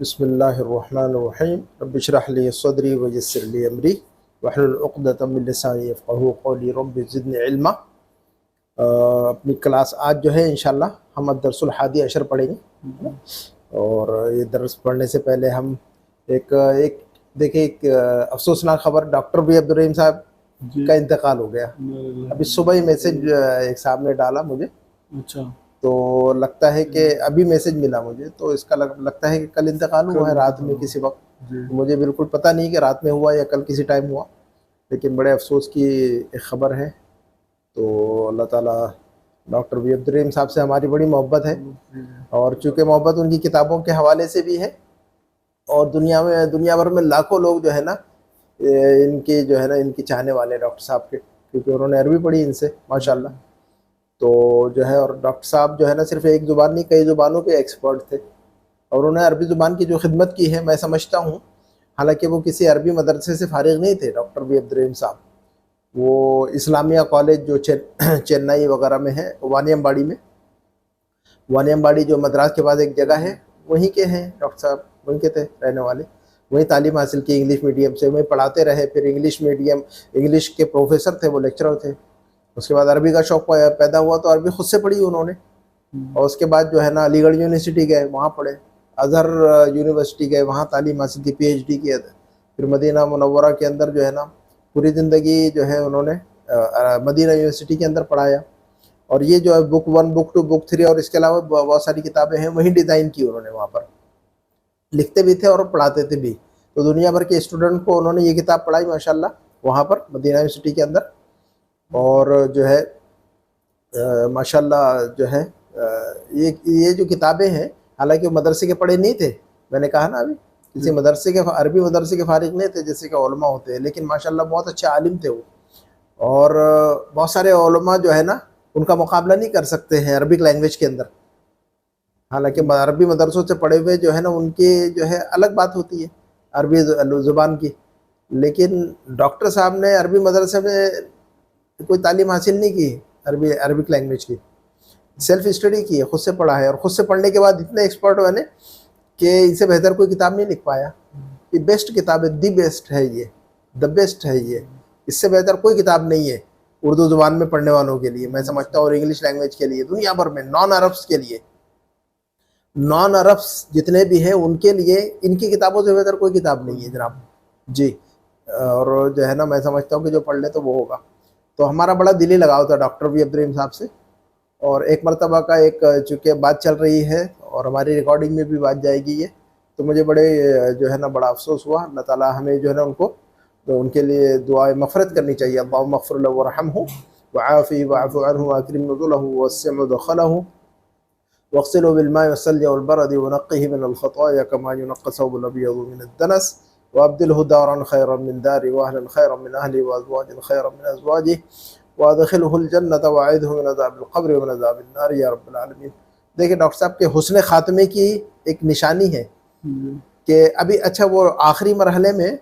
बिस्मिल्लाहिर्रहमानिर्रहीम रब्बि इश्रह ली सदरी व यस्सिर ली अमरी वहलुल उक़दतम मिन लिसानी यफ़क़हू क़ौली रब्बि ज़िदनी इल्मा। अपनी क्लास आज जो है इंशाल्लाह हम अद-दर्सुल हादी अशर पढ़ेंगे, है ना। और ये दर्स पढ़ने से पहले हम एक एक देखिए एक अफसोसनाक खबर, डॉक्टर बी अब्दुर्रहीम साहब का इंतकाल हो गया। अभी सुबह ही मैसेज एक साहब ने डाला मुझे, अच्छा, तो लगता है कि अभी मैसेज मिला मुझे, तो इसका लगता है कि कल इंतकाल हुआ है रात में किसी वक्त। मुझे बिल्कुल पता नहीं कि रात में हुआ या कल किसी टाइम हुआ, लेकिन बड़े अफसोस की एक ख़बर है। तो अल्लाह ताला, डॉक्टर बी अब्दुर्रहीम साहब से हमारी बड़ी मोहब्बत है, और चूँकि मोहब्बत उनकी किताबों के हवाले से भी है, और दुनिया भर में लाखों लोग जो है ना, इनके जो है ना इनकी चाहने वाले डॉक्टर साहब के, क्योंकि उन्होंने अरबी पढ़ी इनसे माशाल्लाह। तो जो है, और डॉक्टर साहब जो है ना सिर्फ एक ज़ुबान नहीं, कई ज़ुबानों के एक्सपर्ट थे, और उन्हें अरबी ज़ुबान की जो खिदमत की है मैं समझता हूँ, हालांकि वो किसी अरबी मदरसे से फारिग नहीं थे डॉक्टर बी अब्दुर्रहीम साहब। वो इस्लामिया कॉलेज जो चेन्नई वगैरह में है, वानियमबाड़ी में, वानियमबाड़ी जो मद्रास के बाद एक जगह है, वहीं के हैं डॉक्टर साहब, वहीं के थे रहने वाले। वहीं तालीम हासिल की इंग्लिश मीडियम से, वहीं पढ़ाते रहे, फिर इंग्लिश के प्रोफेसर थे, वो लेक्चरर थे। उसके बाद अरबी का शौक़ पैदा हुआ तो अरबी खुद से पढ़ी उन्होंने, और उसके बाद जो है ना अलीगढ़ यूनिवर्सिटी गए, वहाँ पढ़े। अज़हर यूनिवर्सिटी गए, वहाँ तालीम हासिल की, PhD किया था। फिर मदीना मुनव्वरा के अंदर जो है ना पूरी ज़िंदगी जो है उन्होंने मदीना यूनिवर्सिटी के अंदर पढ़ाया। और ये जो है बुक 1, बुक 2, बुक 3 और इसके अलावा बहुत सारी किताबें हैं, वहीं डिज़ाइन की उन्होंने, वहाँ पर लिखते भी थे और पढ़ाते थे भी। तो दुनिया भर के स्टूडेंट को उन्होंने ये किताब पढ़ाई माशाल्लाह वहाँ पर मदीना यूनिवर्सिटी के अंदर। और जो है माशाल्लाह जो है ये जो किताबें हैं, हालांकि वो मदरसे के पढ़े नहीं थे, मैंने कहा ना अभी, किसी मदरसे के अरबी मदरसे के फारिग नहीं थे जैसे कि उलमा होते हैं, लेकिन माशाल्लाह बहुत अच्छे आलिम थे वो। और बहुत सारे उलमा जो है ना उनका मुकाबला नहीं कर सकते हैं अरबिक लैंग्वेज के अंदर, हालांकि अरबी मदरसों से पढ़े हुए जो है ना उनके जो है अलग बात होती है अरबी ज़ुबान की। लेकिन डॉक्टर साहब ने अरबी मदरसे में कोई तालीम हासिल नहीं की, अरबिक लैंग्वेज की, सेल्फ स्टडी की है, खुद से पढ़ा है, और खुद से पढ़ने के बाद इतने एक्सपर्ट बने कि इनसे बेहतर कोई किताब नहीं लिख पाया। ये बेस्ट किताब है, दी बेस्ट है ये, द बेस्ट है ये, इससे बेहतर कोई किताब नहीं है उर्दू ज़ुबान में पढ़ने वालों के लिए, मैं समझता हूँ, और इंग्लिश लैंग्वेज के लिए, दुनिया भर में नॉन अरब्स के लिए, नॉन अरब्स जितने भी हैं उनके लिए इनकी किताबों से बेहतर कोई किताब नहीं है जनाब जी। और जो है ना मैं समझता हूँ कि जो पढ़ ले तो वो होगा। तो हमारा बड़ा दिली लगाव था डॉक्टर बी अब्दुर्रहीम साहब से। और एक मरतबा का एक, चूँकि बात चल रही है और हमारी रिकॉर्डिंग में भी बात जाएगी ये, तो मुझे बड़े जो है ना बड़ा अफसोस हुआ। अल्लाह ताला हमें जो है ना उनको, तो उनके लिए दुआ मग़फ़िरत करनी चाहिए। अल्लाहुम्मा इग़फ़िर लहू वरहमहू वआफ़िही वअफ़ु अन्हु वअकरिम नुज़ुलहू ववस्सिअ मुदख़लहू वग़सिलहू बिलमाइ वस्सल्जि वलबरदि वनक़्क़िही मिनल ख़ताया कमा युनक़्क़ा सौबुल अबयज़ु मिनद दनस वअब्दिलहु दारन ख़ैरन मिन दारिही वअहलन ख़ैरन मिन अहलिही वअज़वाजन ख़ैरन मिन अज़वाजिही वअदख़िलहुल जन्नत वअइज़हु मिन अज़ाबिल क़ब्र व मिन अज़ाबिन नार या रब्बल आलमीन। देखिए डॉक्टर साहब के हुस्न ख़ात्मे की एक निशानी है कि अभी, अच्छा, वो आखिरी मरहले में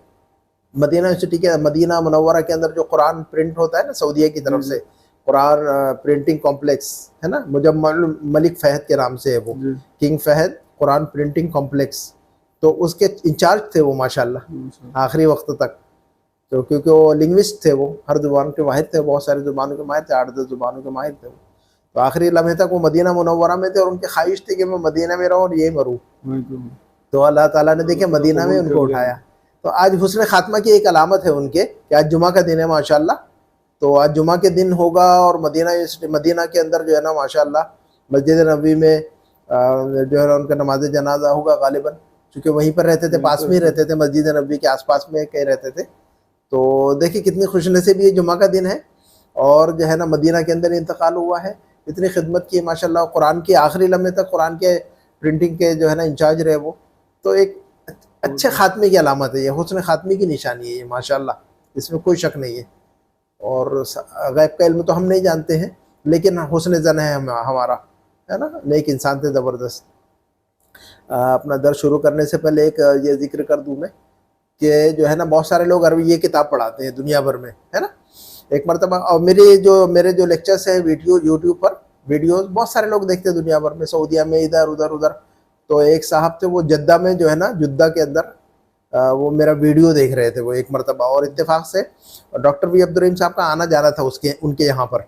मदीना यूनिवर्सिटी के, मदीना मुनव्वरा के अंदर जो कुरान प्रिंट होता है ना सऊदीया की तरफ से, कुरान प्रिंटिंग कॉम्प्लेक्स है ना, मुजम्मल मलिक फ़हद के नाम से है वो, king Fahd Quran printing complex, तो उसके इंचार्ज थे वो माशाल्लाह आखिरी वक्त तक। तो क्योंकि वो लिंग्विस्ट थे, वो हर ज़ुबान के माहिर थे, बहुत सारी ज़ुबानों के माहिर थे, 8-10 ज़ुबानों के माहिर थे वो। तो आखिरी लम्हे तक वो मदीना मुनव्वरा में थे, और उनकी ख्वाहिश थी कि मैं मदीना में रहूँ और यही मरूँ। तो अल्लाह ताला ने देखे मदीना में उनको उठाया। तो आज हुस्न ख़ात्मा की एक अलामत है उनके कि आज जुमा का दिन है माशाल्लाह। तो आज जुमा के दिन होगा, और मदीना के अंदर जो है ना माशाल्लाह मस्जिद नबवी में जो है ना उनका नमाज जनाजा होगा गालिबन, क्योंकि वहीं पर रहते थे, पास में ही रहते थे, मस्जिद नबवी के आसपास में कहीं रहते थे। तो देखिए कितनी खुशनसीबी, ये जुमा का दिन है, और जो है ना मदीना के अंदर इंतकाल हुआ है। इतनी खिदमत की माशाल्लाह, कुरान के आखिरी लम्हे तक कुरान के प्रिंटिंग के जो है ना इंचार्ज रहे वो। तो एक अच्छे ख़ात्मे की अलामत है ये, हुस्न ख़ात्मे की निशानी है ये माशाल्लाह, इसमें कोई शक नहीं है। और गैब का इल्म तो हम नहीं जानते हैं, लेकिन हुस्न ज़न है हमारा, है ना, नेक इंसान थे ज़बरदस्त। अपना दर्स शुरू करने से पहले एक ये ज़िक्र कर दूँ मैं कि जो है ना बहुत सारे लोग अरबी ये किताब पढ़ाते हैं दुनिया भर में, है ना। एक मरतबा, और मेरे जो लेक्चर्स हैं वीडियो यूट्यूब पर वीडियोस बहुत सारे लोग देखते हैं दुनिया भर में, सऊदीया में, इधर उधर उधर। तो एक साहब थे वो जद्दा में जो है ना, जुद्दा के अंदर वो मेरा वीडियो देख रहे थे वो एक मरतबा, और इत्तेफाक से डॉक्टर वी अब्दुल रहीम साहब का आना जाना था उसके उनके यहाँ पर।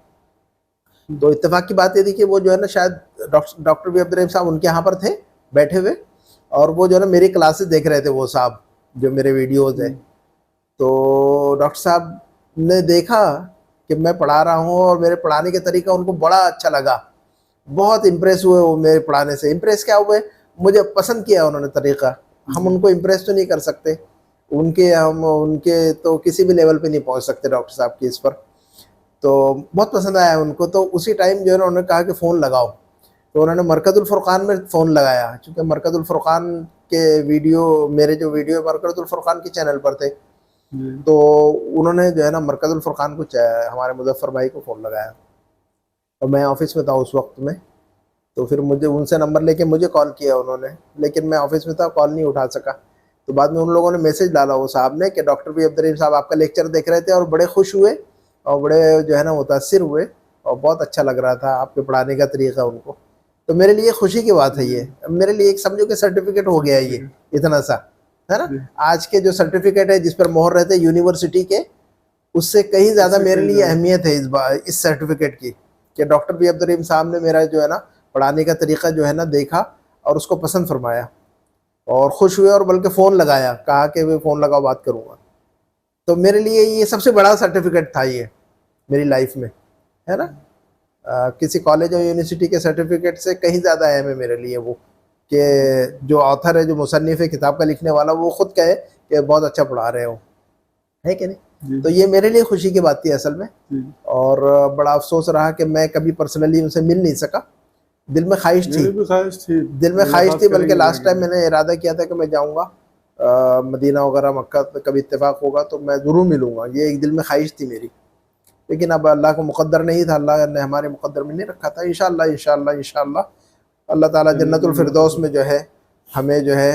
तो इत्तेफाक की बात ये थी कि वो जो है ना शायद डॉक्टर वी अब्दुल रहीम साहब उनके यहाँ पर थे बैठे हुए, और वो जो है ना मेरी क्लासेस देख रहे थे वो साहब जो मेरे वीडियोज़ है। तो डॉक्टर साहब ने देखा कि मैं पढ़ा रहा हूँ और मेरे पढ़ाने का तरीका उनको बड़ा अच्छा लगा, बहुत इम्प्रेस हुए वो मेरे पढ़ाने से। इम्प्रेस क्या हुए, मुझे पसंद किया उन्होंने तरीका। हम उनको इम्प्रेस तो नहीं कर सकते, उनके तो किसी भी लेवल पे नहीं पहुंच सकते डॉक्टर साहब की इस पर। तो बहुत पसंद आया उनको। तो उसी टाइम जो है ना उन्होंने कहा कि फ़ोन लगाओ, तो उन्होंने मरकज़ुल फ़ुरक़ान में फ़ोन लगाया, क्योंकि मरकज़ुल फ़ुरक़ान के वीडियो, मेरे जो वीडियो मरकज़ुल फ़ुरक़ान के चैनल पर थे, तो उन्होंने जो है ना मरकज़ुल फ़ुरक़ान को हमारे मुज़फ़्फ़र भाई को फ़ोन लगाया, और मैं ऑफ़िस में था उस वक्त में। तो फिर मुझे उनसे नंबर लेके मुझे कॉल किया उन्होंने, लेकिन मैं ऑफ़िस में था, कॉल नहीं उठा सका। तो बाद में उन लोगों ने मैसेज डाला वो साहब ने कि डॉक्टर वी अब्दुल रहीम साहब आपका लेक्चर देख रहे थे और बड़े खुश हुए और बड़े जो है ना मुतासिर हुए, और बहुत अच्छा लग रहा था आपके पढ़ाने का तरीका उनको। तो मेरे लिए खुशी की बात है ये, मेरे लिए एक समझो कि सर्टिफिकेट हो गया ये इतना सा, है ना। आज के जो सर्टिफिकेट है जिस पर मोहर रहते हैं यूनिवर्सिटी के, उससे कहीं ज़्यादा मेरे लिए अहमियत है इस सर्टिफिकेट की, कि डॉक्टर वी अब्दुल रहीम साहब ने मेरा जो है ना पढ़ाने का तरीका जो है ना देखा और उसको पसंद फरमाया और खुश हुए, और बल्कि फ़ोन लगाया, कहा कि मैं फ़ोन लगाओ बात करूँगा। तो मेरे लिए ये सबसे बड़ा सर्टिफिकेट था ये मेरी लाइफ में, है ना। किसी कॉलेज और यूनिवर्सिटी के सर्टिफिकेट से कहीं ज़्यादा अहम है मेरे लिए वो, कि जो ऑथर है, जो मुसन्निफ़ है, किताब का लिखने वाला, वो खुद कहे कि बहुत अच्छा पढ़ा रहे हो, है कि नहीं। तो ये मेरे लिए खुशी की बात थी असल में, और बड़ा अफसोस रहा कि मैं कभी पर्सनली उनसे मिल नहीं सका। दिल में ख्वाहिश थी, दिल में ख्वाहिश थी, बल्कि लास्ट टाइम मैंने इरादा किया था कि मैं जाऊँगा मदीना वगैरह मक्का, कभी इत्तेफाक होगा तो मैं ज़रूर मिलूँगा, ये एक दिल में ख्वाहिश थी मेरी। लेकिन अब अल्लाह को मुक़द्दर नहीं था, अल्लाह ने हमारे मुक़द्दर में नहीं रखा था। इंशाअल्लाह इंशाअल्लाह इंशाअल्लाह अल्लाह ताला जन्नतुल फिरदौस में जो है हमें जो है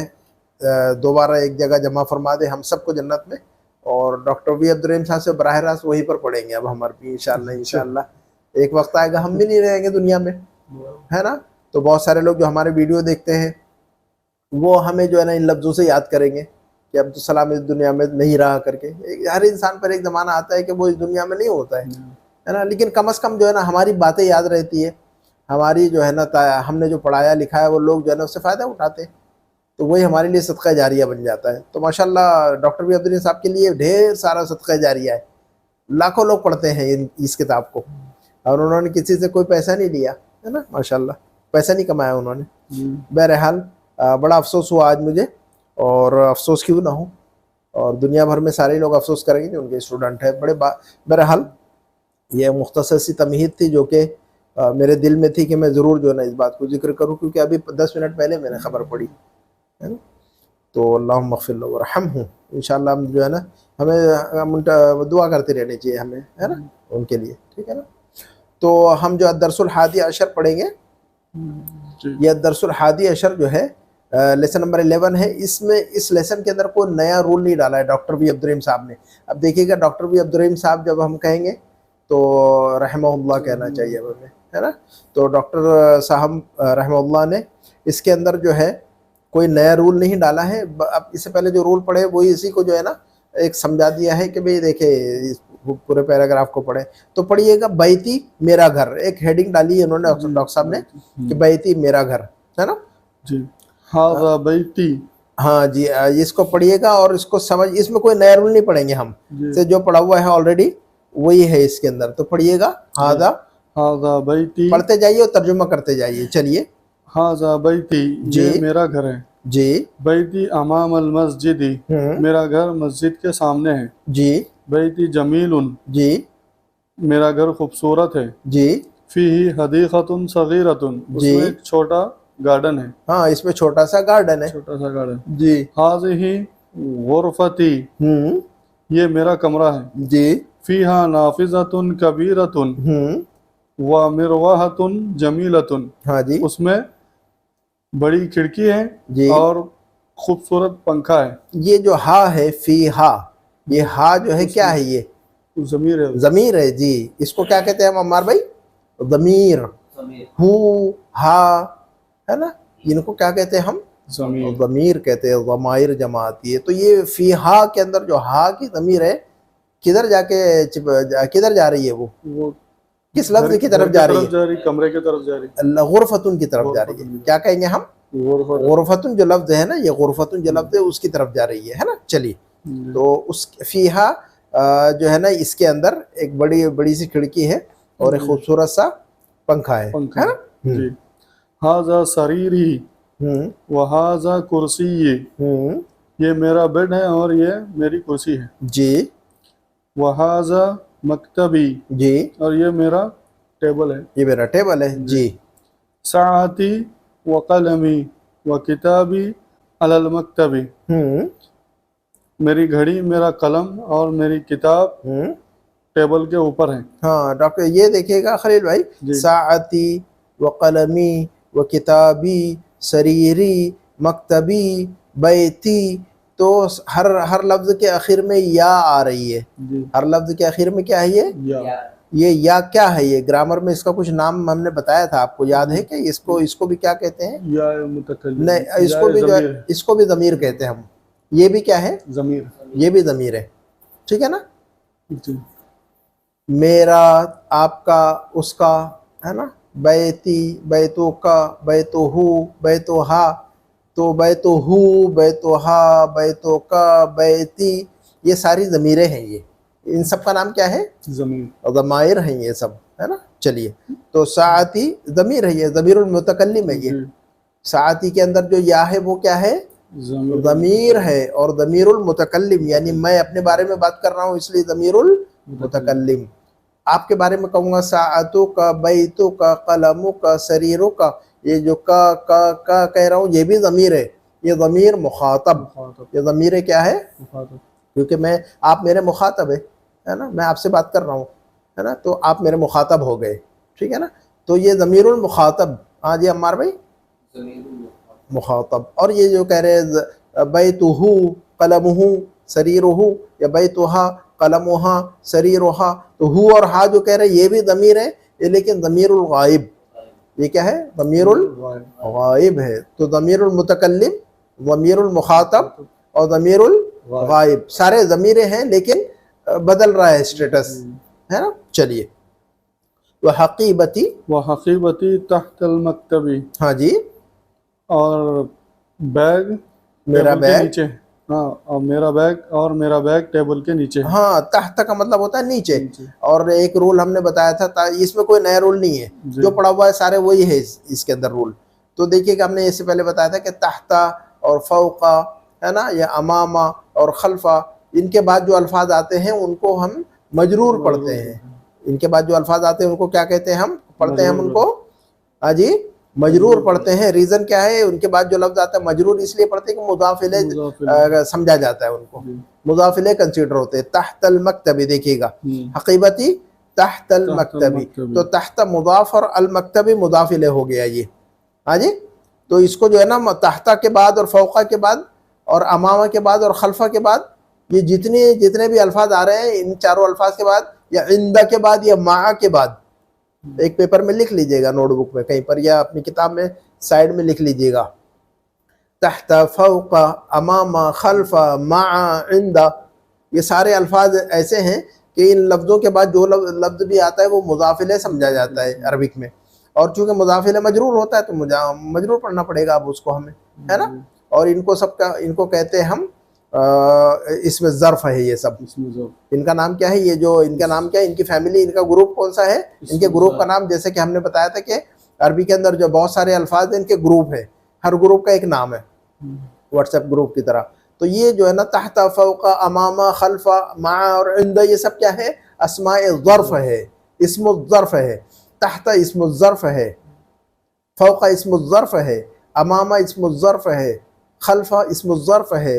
दोबारा एक जगह जमा फरमा दे हम सबको जन्नत में, और डॉक्टर वी अब्दुल रहीम साहब से बराह रास्त वहीं पर पढ़ेंगे अब हमारे भी इंशाअल्लाह इंशाअल्लाह। एक वक्त आएगा हम भी नहीं रहेंगे दुनिया में, है ना। तो बहुत सारे लोग जो हमारे वीडियो देखते हैं वो हमें जो है ना इन लफ्ज़ों से याद करेंगे कि अब्दुल सलाम इस दुनिया में नहीं रहा करके। हर इंसान पर एक ज़माना आता है कि वो इस दुनिया में नहीं होता है ना, लेकिन कम अज़ कम जो है ना हमारी बातें याद रहती है, हमारी जो है ना हमने जो पढ़ाया लिखा है वो लोग जो है ना उससे फ़ायदा उठाते हैं, तो वही हमारे लिए सदका जारिया बन जाता है। तो माशाल्लाह डॉक्टर वी अब्दुल रहीम साहब के लिए ढेर सारा सदका जारिया है, लाखों लोग पढ़ते हैं इस किताब को, और उन्होंने किसी से कोई पैसा नहीं लिया, है ना, माशाल्लाह पैसा नहीं कमाया उन्होंने। बहरहाल बड़ा अफसोस हुआ आज मुझे, और अफसोस क्यों ना हो, और दुनिया भर में सारे लोग अफसोस करेंगे जो उनके स्टूडेंट है। बहरहाल ये मुख्तसर सी तमहीद थी जो कि मेरे दिल में थी कि मैं ज़रूर जो है ना इस बात को जिक्र करूँ, क्योंकि अभी 10 मिनट पहले मैंने ख़बर पढ़ी, है ना। तो अल्लाहुम्मा इग़फ़िर लहू वरहमहू, इंशाअल्लाह हम जो है ना हमें दुआ करते रहनी चाहिए हमें, है ना, उनके लिए, ठीक है ना। तो हम जो दरसुल हादी अशर पढ़ेंगे, यह दरसुल हादी अशर जो है लेसन नंबर 11 है। इसमें इस लेसन के अंदर कोई नया रूल नहीं डाला है डॉक्टर वी अब्दुल रहीम साहब ने। अब देखिएगा डॉक्टर वी अब्दुल रहीम साहब जब हम कहेंगे तो रहमहुल्लाह कहना चाहिए हमें, है ना। तो डॉक्टर साहब रहमहुल्लाह ने इसके अंदर जो है कोई नया रूल नहीं डाला है। अब इससे पहले जो रूल पढ़े वही इसी को जो है ना एक समझा दिया है कि भाई देखिए पूरे पैराग्राफ को पढ़े। तो पढ़िएगा बैती मेरा घर, एक हेडिंग डाली है उन्होंने डॉक्टर साहब ने कि बैती मेरा घर, है ना जी। हाँ बैती, हाँ जी, इसको पढ़िएगा और इसको समझ, इसमें कोई नया रूल नहीं पढ़ेंगे हम, से जो पढ़ा हुआ है ऑलरेडी वही है इसके अंदर। तो पढ़िएगा हादा हादा बैती, पढ़ते जाइए और तर्जुमा करते जाइए। चलिए, हादा बैती, ये मेरा घर है जी। बैती अमाम अल मस्जिदी, मेरा घर मस्जिद के सामने है जी। बैती जमीलुन, जी, मेरा घर खूबसूरत है जी। फीही हदीक़तुन सगीरतुन, उसमें एक छोटा गार्डन है। हाँ, इसमें छोटा सा गार्डन है, छोटा सा गार्डन जी। हाज़िही गुरफ़ती, ये मेरा कमरा है जी। फीहा नाफिज़तुन कबीरतुन व मिरवाहतुन जमीलतुन, हाँ जी, उसमें बड़ी खिड़की है जी और खूबसूरत पंखा है। ये जो हा है फीहा, ये हा जो है क्या है, ये ज़मीर है, ज़मीर है जी। इसको क्या कहते हैं हम अम्मार भाई, ज़मीर, हु हा, है ना। इनको क्या कहते हैं हम? ज़मीर। ज़मीर कहते हैं, ज़माइर जमा आती है। तो ये फीहा के अंदर जो हा की ज़मीर है, किधर किधर जा रही है? वो किस लफ्ज की तरफ जा रही है? कमरे की तरफ जा रही है, गुरफतुन की तरफ जा रही है। क्या कहेंगे हम? गुरफतुन जो लफ्ज है ना, ये गुरफतुन जो लफ्ज है उसकी तरफ जा रही है ना। चलिए, तो उस फीहा जो है ना, इसके अंदर एक बड़ी सी खिड़की है और एक खूबसूरत सा पंखा है ना। जी। हाजा सरीरी व हाजा कुर्सी, ये मेरा बेड है और ये मेरी कुर्सी है। जी। व हाजा मकतबी, जी। और ये मेरा टेबल है। ये मेरा टेबल है। जी। साअती व कलमी व किताबी अलल मकतबी, मेरी घड़ी, मेरा कलम और मेरी किताब टेबल के ऊपर है। हाँ डॉक्टर, ये देखिएगा खलील भाई, साअती व कलमी व किताबी सरीरी मकतबी बैती, तो हर लफ्ज के आखिर में या आ रही है। हर लफ्ज के आखिर में क्या है? ये या क्या है? ये ग्रामर में इसका कुछ नाम हमने बताया था, आपको याद है कि इसको भी क्या कहते हैं? या मुतकल्लिम। नहीं, इसको भी ज़मीर कहते हैं हम। ये भी क्या है? ज़मीर। ये भी ज़मीर है, ठीक है ना। जी। मेरा, आपका, उसका, है ना। बैती, बैतो का, बैतो हु, बैतो हा, तो बैतो हु, बैतो हा, बैतो का, बैती, ये सारी ज़मीरें हैं। ये इन सब का नाम क्या है? ज़मीर। ज़माइर हैं ये सब, है ना। चलिए, तो साअती ज़मीर है, ये ज़मीरुल मुतकल्लिम है। ये साअती के अंदर जो या है वो क्या है? ज़मीर है। और ज़मीरुल मुतकल्लिम यानी मैं अपने बारे में बात कर रहा हूँ, इसलिए ज़मीरुल मुतकल्लिम। आपके बारे में कहूँगा साअतु का, बैतु का, कलमु का, सरीरु का, ये जो का कह रहा हूँ, ये भी ज़मीर है। ये ज़मीर मुखातब, ये ज़मीर क्या है? क्योंकि आप मेरे मुखातब है ना, मैं आपसे बात कर रहा हूँ, है ना, तो आप मेरे मुखातब हो गए, ठीक है ना। तो ये ज़मीरुल मुखातब। हाँ जी अम्मार भाई, मुखातब। और ये जो कह रहे हैं बैतुहु कलमुहु सरीरुहु, या बैतुहा कलमुहा सरीरुहा, तो हु और हा जो कह रहे हैं ये भी ज़मीर है, ये लेकिन ज़मीरुल गायब। ये क्या है? ज़मीरुल गायब है। तो ज़मीरुल मुतकल्लिम, ज़मीरुल मुखातब और ज़मीरुल गायब, सारे ज़मीरें हैं, लेकिन बदल रहा है स्टेटस, है ना। चलिए, वह हकीबती तहतल मकतबी। हाँ जी। और बैग मेरा बैग नीचे। हाँ, और मेरा बैग टेबल के नीचे। हाँ, तहत का मतलब होता है नीचे। और एक रूल हमने बताया था, इसमें कोई नया रूल नहीं है, जो पड़ा हुआ है सारे वही है इसके अंदर रूल। तो देखिएगा, हमने इससे पहले बताया था कि तहता और फौका, है ना, या अमामा और खल्फा, इनके बाद जो अल्फाज आते हैं उनको हम मजरूर पढ़ते हैं। इनके बाद जो अल्फाज आते हैं उनको क्या कहते हैं? हम पढ़ते हैं हम उनको, हाँ जी, मजरूर पढ़ते हैं। रीज़न क्या है? उनके बाद जो लफ्ज आता है मजरूर इसलिए पढ़ते हैं कि मुज़ाफ़ इलैह समझा जाता है, उनको मुज़ाफ़ इलैह कंसीडर होते हैं। तहतल मकतबी, देखिएगा, हकीबती तहतल मकतबी, तो तहत मुज़ाफ़ और अल मकतबी मुज़ाफ़ इलैह हो गया ये। हाँ जी, तो इसको जो है ना, तहता के बाद और फौका के बाद और अमामा के बाद और खल्फा के बाद, ये जितने भी अल्फाज आ रहे हैं, इन चारों अल्फाज के बाद या इंदा के बाद या मा के बाद, एक पेपर में लिख लीजिएगा, नोटबुक में कहीं पर या अपनी किताब में साइड में लिख लीजिएगा, तहता, फौका, अमामा, खल्फा, मा, इंदा, ये सारे अल्फाज ऐसे हैं कि इन लफ्ज़ों के बाद जो लफ्ज़ भी आता है वो मुज़ाफ़ इलैह समझा जाता है अरबिक में। और चूँकि मुज़ाफ़ इलैह मजरूर होता है तो मजरूर पढ़ना पड़ेगा अब उसको हमें, है ना। और इनको कहते हैं हम, इसमें ज़र्फ़ है ये सब। इनका नाम क्या है? ये जो इनका नाम क्या है, इनकी फैमिली, इनका ग्रुप कौन सा है? इनके ग्रुप का नाम, जैसे कि हमने बताया था कि अरबी के अंदर जो बहुत सारे अल्फाज हैं, इनके ग्रुप है, हर ग्रुप का एक नाम है, व्हाट्सएप ग्रुप की तरह। तो ये जो है ना, तहता, फौका, अमामा, खल्फा, मा और इंदा, ये सब क्या है? अस्माए ज़र्फ़ है, इस्मु ज़र्फ़ है। तहता इस्मु ज़र्फ़ है, फौका इस्मु ज़र्फ़ है, अमामा इस्मु ज़र्फ़ है, खल्फा इस्मु ज़र्फ़ है,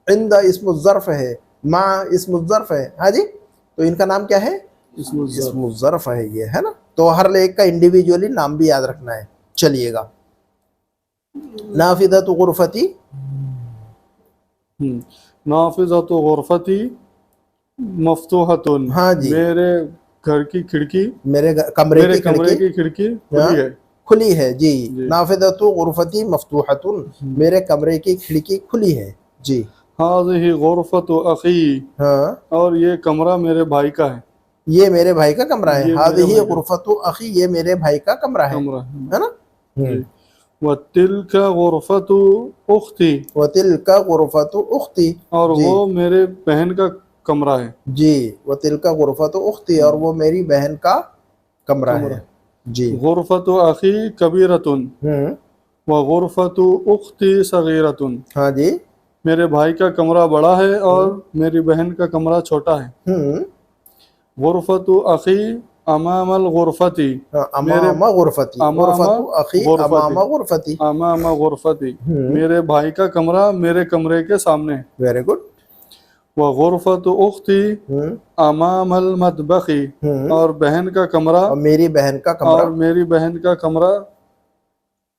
इंदा इस्मु ज़र्फ़ है, मा इस्मु ज़र्फ़ है। हाँ जी, तो इनका नाम क्या है? इस्मु ज़र्फ़ है ये, है ना। तो हर एक का इंडिविजुअली नाम भी याद रखना है। चलिएगा, नाफिज़तु गुरफ़ती, नाफिज़तु गुरफ़ती मफ्तूहतुन। हाँ जी, मेरे घर की खिड़की, मेरे कमरे की खिड़की खुली है, खुली है जी। नाफिदतु गुरफती मफ्तूहतुन, मेरे कमरे की खिड़की खुली है जी। हाज़िही गुरफतु अखी, हाँ, और ये कमरा मेरे भाई का है। ये मेरे भाई का कमरा है। ये मेरे हाज़िही भाई का गुरफतु अखी, ये मेरे भाई का कमरा है ना। जी। वतिल्का गुरफतु उख्ती, वतिल्का गुरफतु उख्ती, और जी वो मेरे बहन का कमरा है जी। वतिल्का गुरफतु उख्ती, और वो मेरी बहन का कमरा है जी। गुरफतु अखी कबीरतुन व गुरफतु उख्ती सगीरतुन, हाँ जी। मेरे भाई का कमरा बड़ा है और मेरी बहन का कमरा छोटा है। गुरफतु अखी अमामल गुरफती, अमामा गुरफती, गुरफतु अखी अमामा गुरफती, अमामा गुरफती, मेरे भाई का कमरा मेरे कमरे के सामने। Very good. व गुरफतु उख्ती अमामल मतबखी, और बहन का कमरा, और मेरी बहन का कमरा, और मेरी बहन का कमरा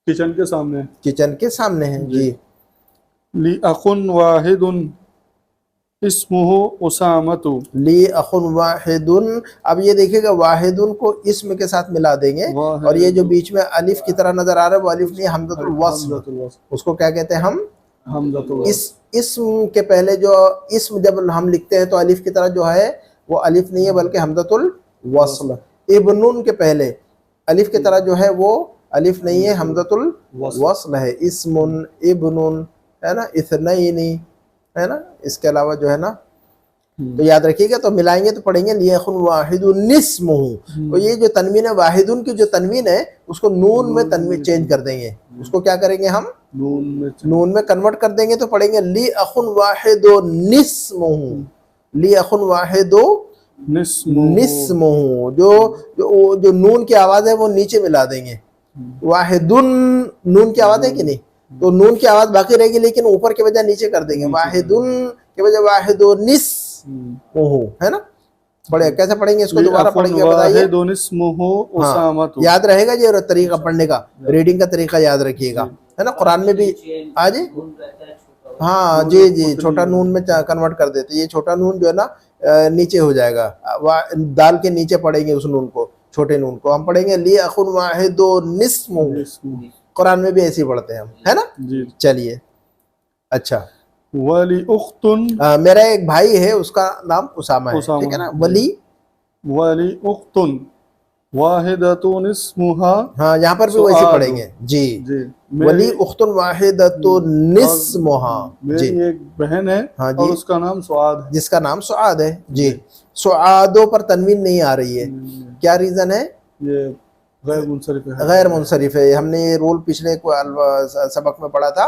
किचन के सामने, किचन के सामने है जी। ली अखुन वाहिदुन इस्मुहु उसामतु, ली अखुन वाहिदुन, अब ये देखिएगा वाहिदुन को इसम के साथ मिला देंगे, और ये जो बीच में अलिफ की तरह नजर आ रहा है वो अलिफ नहीं, हमजतुल वस्ल, उसको क्या कहते हैं हम, इस इसम के पहले जो इसम जब हम लिखते हैं तो अलिफ की तरह जो है वो अलिफ नहीं है बल्कि हमजतुल वस्ल। इब्नुन के पहले अलिफ की तरह जो है वो अलिफ नहीं है, हमजतुल वस्ल है। इस्मुन, इब्नुन, है ना, इथनैनी, है ना। इसके अलावा जो है ना, तो याद रखिएगा, तो मिलाएंगे तो पढ़ेंगे लियखुन वाहिदुन निस्मुहु। तो ये जो तनवीन है, वाहिदुन की जो तनवीन है उसको नून में तनवीन चेंज कर देंगे, उसको क्या करेंगे हम, नून में कन्वर्ट कर देंगे, तो पढ़ेंगे ली अखुन वाहिदो निस्मुहु, ली अखुन वाहिदो निस्मुहु। जो जो जो नून की आवाज है वो नीचे मिला देंगे। वाहिदुन नून की आवाज है कि नहीं, तो नून की आवाज बाकी रहेगी लेकिन ऊपर के बजाय नीचे कर देंगे, वाहिदुन के बजाय वाहिदो निस्मुहु, है ना। पढ़े कैसे पढ़ेंगे इसको, दोबारा पढ़ेंगे बताइए। हाँ, याद रहेगा ये तरीका पढ़ने का, रीडिंग का तरीका याद रखिएगा, है ना। कुरान में भी आज, हाँ जी जी, छोटा नून में कन्वर्ट कर देते, ये छोटा नून जो है ना नीचे हो जाएगा, दाल के नीचे पढ़ेंगे उस नून को, छोटे नून को हम पढ़ेंगे ली अखुन वाहिदो निस्मुहु। कुरान में भी ऐसे ही पढ़ते हैं हम, है ना। चलिए, अच्छा। वली उख्तुन, मेरा एक भाई है उसका नाम उसामा है, ठीक है ना। वली उख्तुन वाहिदतुन इस्मुहा, हाँ यहाँ पर भी वैसे पढ़ेंगे जी। वली उख्तुन वाहिदतुन निस्मुहा, जी एक बहन है, हाँ जी, और उसका नाम सुआद है, जिसका नाम सुआद है जी। सुआदो पर तनवीन नहीं आ रही है, क्या रीजन है, ये गैर मुनसरिफ है, गैर मुनसरिफ है। हमने ये रूल पिछले सबक में पढ़ा था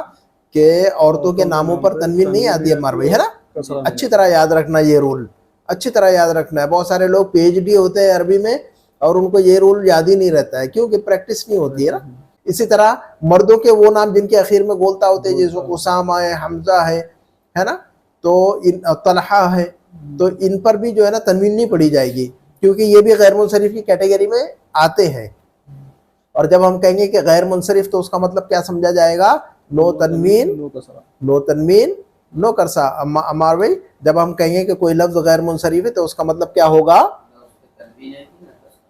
कि औरतों के नामों पर तनवीन नहीं आती है मार भाई, है ना। अच्छी तरह याद रखना, ये रूल अच्छी तरह याद रखना है। बहुत सारे लोग पीएचडी होते हैं अरबी में और उनको ये रूल याद ही नहीं रहता है, क्योंकि प्रैक्टिस नहीं होती है ना। इसी तरह मर्दों के वो नाम जिनके आखिर में गोलता होते हैं, जैसे उसामा है, हमजा है ना, तो इन तलहा है, तो इन पर भी जो है ना तनवीन नहीं पढ़ी जाएगी, क्योंकि ये भी गैर मुनसरिफ की कैटेगरी में आते हैं। और जब हम कहेंगे कि गैर मुनसरिफ तो उसका मतलब क्या समझा जाएगा, नो तनवीन नो तनवीन नो करसा। अमार भाई, जब हम कहेंगे कि कोई लफ्ज गैर मुनसरिफ है तो उसका मतलब क्या होगा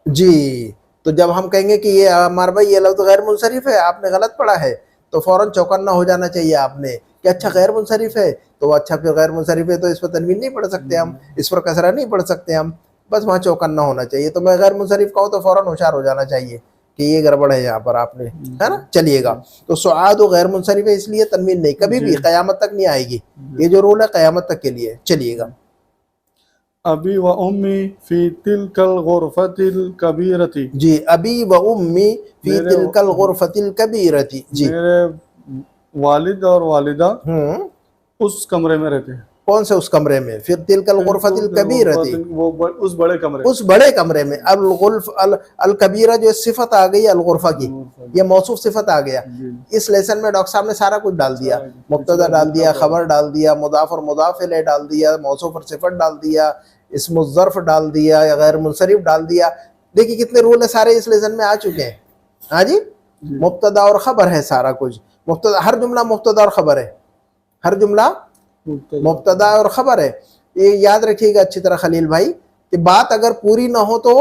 जी। तो जब हम कहेंगे कि ये अमार भाई ये लफ्ज गैर मुनसरिफ है, आपने गलत पढ़ा है, तो फौरन चौकन्ना हो जाना चाहिए आपने कि अच्छा गैर मुनसरिफ है, तो अच्छा फिर गैर मुनसरिफ है तो इस पर तनवीन नहीं पढ़ सकते हम, इस पर कसरा नहीं पढ़ सकते हम, बस वहाँ चौकन्ना होना चाहिए। तो मैं गैर मुनसरिफ कहूँ तो फौरन होशियार हो जाना चाहिए कि ये गड़बड़ है यहाँ पर आपने, है ना। चलिएगा, तो सुआद और गैर मुनसरिफ है इसलिए तनवीन नहीं, कभी भी क़यामत तक नहीं आएगी, ये जो रूल है क़यामत तक के लिए। चलिएगा, अबी व उम्मी फी तिलकल गुरफतिल कबीरती, जी अबी व उम्मी फी तिलकल गुरफतिल कबीरती, जी मेरे वालिद और वालिदा उस कमरे में रहते हैं। कौन से उस कमरे में, फिर तिलकल गुरफतिल कबीरती, वो उस बड़े कमरे, उस बड़े कमरे में। अल गुल्फ अल कबीरा जो सिफत आ गई अल गुरफा की, ये मौसूफ सिफत आ गया। इस लेसन में डॉक्टर साहब ने सारा कुछ डाल दिया, मुब्तदा डाल दिया, खबर डाल दिया, मुदाफ और मुदाफ इलैह डाल दिया, मौसूफ और सिफत डाल दिया, इस्म ज़र्फ डाल दिया, या गैर मुनसरिफ डाल दिया। देखिए कितने रूल है सारे इस लेसन में आ चुके हैं। हाँ जी, मुब्तदा और खबर है सारा कुछ, मुब्तदा हर जुमला मुब्तदा और खबर है, हर जुमला मुब्तदा और खबर है। ये याद रखिएगा अच्छी तरह खलील भाई कि बात अगर पूरी ना हो तो